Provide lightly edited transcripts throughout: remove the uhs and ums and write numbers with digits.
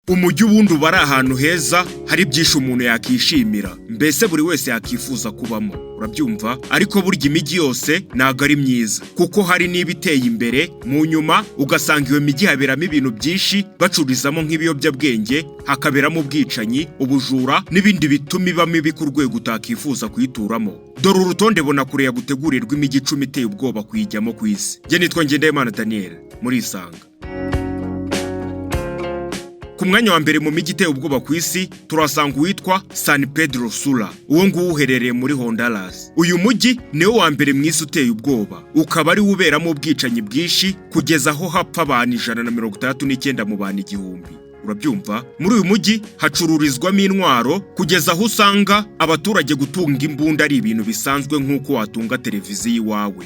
umujyi wundi uba ari ahantu heza hari byinshi umuntu yakishimira, mbese buri wese yakifuza kubamo, urabyumva? Ariko burya imijyi yose ntago ari myiza, kuko hari n'ibiteye imbere mu nyuma ugasanga iyo mijyi haberamo ibintu byinshi, bacururizamo nk'ibiyobyabwenge, hakaberamo ubwicanyi, ubujura n'ibindi bituma iba mibi ku rwego utakifuza kuyituramo. Dore urutonde Bonakure yagutegurirwa imijyi 10 iteye ubwoba kuyijyamo ku isi. Njye nitwa Ngendahimana Daniel, muri Isanga. Ku mwanya wa mbere mu mijyi iteye ubwoba ku isi turasanga uwitwa San Pedro Sula, uwo nguwo uherereye muri Honduras. Uyu mujyi niwo wa mbere mu isi uteye ubwoba, ukaba ari uberamo ubwicanyi bwinshi kugeza aho hapfa abantu 169 mu bantu 1000. Urabyumva? Muri uyu mujyi hacururizwamo intwaro kugeza aho usanga abaturage gutunga imbunda ari ibintu bisanzwe nk'uko watunga televiziyo iwawe.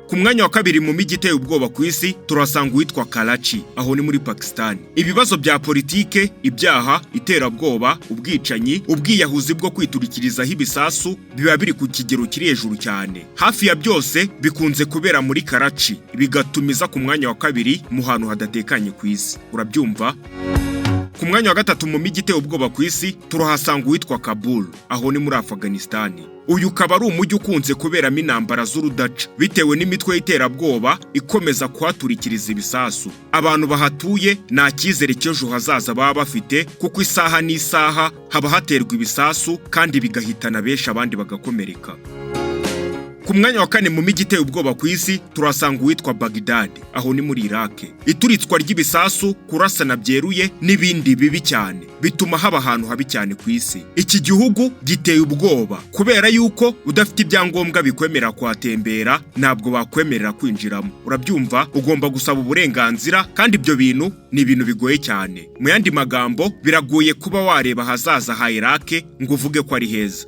Ku mwanya wa kabiri mu mijyi iteye ubwoba ku isi turasanga uwitwa Karachi, aho ni muri Pakistan. Ibibazo bya politike, ibyaha, iterabwoba, ubwicanyi, ubwiyahuzi bwo kwiturikirizaho ibisasu biba biri ku kigero kiri hejuru cyane. Hafi ya byose bikunze kubera muri Karachi, bigatumiza ku mwanya wa kabiri mu hantu hadatekanye ku isi. Urabyumva? Ku mwanya wa gatatu mu mijyi iteye ubwoba ku isi turahasanga uwitwa Kabul, aho ni muri Afghanistan. Uyu ukaba ari umujyi ukunze kuberamo intambara z'urudaca bitewe n'imitwe y'iterabwoba ikomeza kuhaturikiriza ibisasu. Abantu bahatuye nta cyizere cy'ejo hazaza baba bafite, kuko isaha n'isaha haba haterwa ibisasu kandi bigahitana benshi abandi bagakomereka. Ku mwanya wa kane mu mijyi iteye ubwoba ku isi turasanga uwitwa Baghdad, aho ni muri Iraq. Ituritswa ry'ibisasu, kurasana byeruye n'ibindi bibi cyane bituma haba ahantu habi cyane ku isi. Iki gihugu giteye ubwoba kubera yuko udafite ibyangombwa bikwemera kuhatembera ntabwo bakwemerera kwinjiramo. Urabyumva? Ugomba gusaba uburenganzira, kandi ibyo bintu ni ibintu bigoye cyane. Mu yandi magambo, biragoye kuba wareba hazaza ha Iraq ngo uvuge ko ari heza.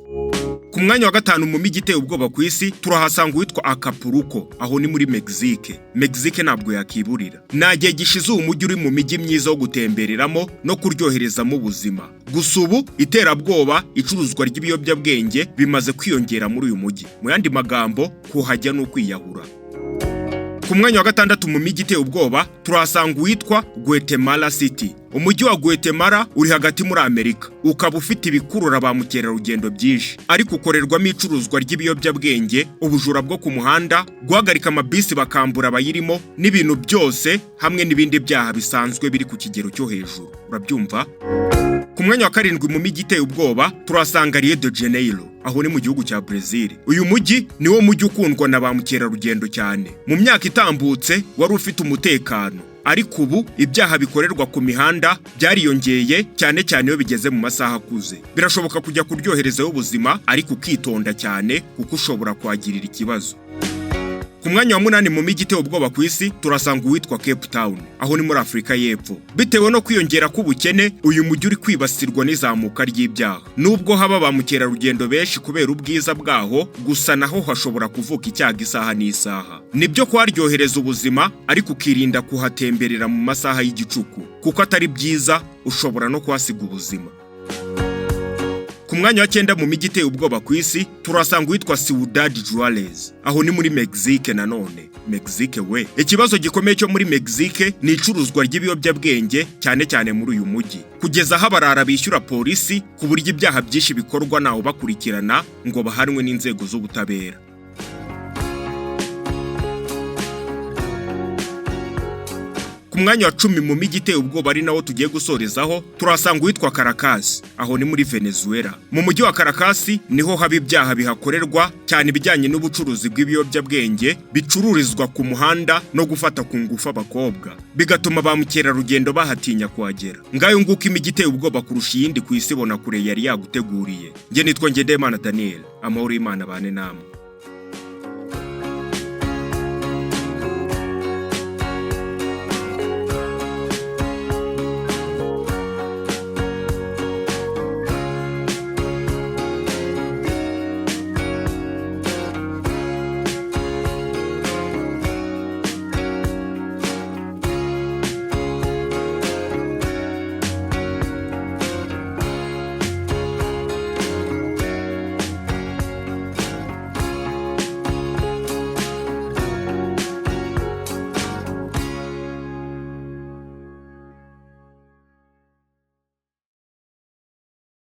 Ku mwanya wa gatanu mu mijyi iteye ubwoba ku isi turahasanga uwitwa Acapulco, aho ni muri Mexique. Mexique ntabwo yakiburira. Nta gihe gishize uyu mujyi uri mu mijyi myiza wo gutembereramo no kuryoherezamo ubuzima. Gusa ubu iterabwoba, icuruzwa ry'ibiyobyabwenge bimaze kwiyongera muri uyu mujyi. Mu yandi magambo, kuhajya no kwiyahura. Ku mwanya wa gatandatu mu mijyi iteye ubwoba turahasanga uwitwa Guatemala City. Umujyi wa Guatemala uri hagati muri Amerika, ukaba ufite ibikurura ba mukerarugendo byinshi, ariko ukorerwamo icuruzwa ry'ibiyobyabwenge, ubujura bwo ku muhanda, guhagarika amabisi bakambura abayirimo n'ibintu byose, hamwe n'ibindi byaha bisanzwe biri ku kigero cyo hejuru. Urabyumva? Ku mwanya wa karindwi mu mijyi iteye ubwoba turasanga Rio de Janeiro, aho ni mu gihugu cya Brazil. Uyu mujyi niwo mujyi ukundwa na ba mukerarugendo cyane. Mu myaka itambutse wari ufite umutekano, ariko ubu ibyaha bikorerwa ku mihanda byariyongeye, cyane cyane iyo bigeze mu masaha akuze. Birashoboka kujya kuryoherezaho ubuzima, ariko ukitonda cyane kuko ushobora kwagirira ikibazo. Ku mwanya wa 8 mu mijyi iteye ubwoba ku isi turasanga uwitwa Cape Town, aho ni muri Afurika y'Epfo. Bitewe no kwiyongera k'ubukene, uyu mujyi uri kwibasirwa n'izamuka ry'ibyaha. Nubwo haba ba mukerarugendo benshi kubera ubwiza bwaho, gusa naho hashobora kuvuka icyaha isaha n'isaha. Nibyo kwaryohereza ubuzima, ariko ukirinda kuhatemberera mu masaha y'igicuku, kuko atari byiza, ushobora no kuhasiga ubuzima. Ku mwanya wa 9 mu mijyi iteye ubwoba ku isi turasanga uwitwa Ciudad Juarez, aho ni muri Mexique. Nanone Mexique we, ikibazo gikomeye cyo muri Mexique ni icuruzwa ry'ibiyobyabwenge, cyane cyane muri uyu mujyi, kugeza aho abarara bishyura polisi ku buryo ibyaha byinshi bikorwa naho bakurikirana ngo bahanwe n'inzego z'ubutabera. Ku mwanya wa 10 mu mijyi iteye ubwoba ari nawo tugiye gusorezaho turasanga uwitwa Caracas, aho ni muri Venezuela. Mu mujyi wa Caracas niho haba ibyaha bihakorerwa cyane ibijyanye n'ubucuruzi bw'ibiyobyabwenge bicururizwa ku muhanda no gufata ku ngufu abakobwa, bigatuma ba mukerarugendo bahatinya kuhagera. Ngayo nguko imijyi iteye ubwoba kurusha iyindi ku isi Bonakure yari yaguteguriye. Njye nitwa Ngendahimana Daniel, amahoro y'Imana bane namwe.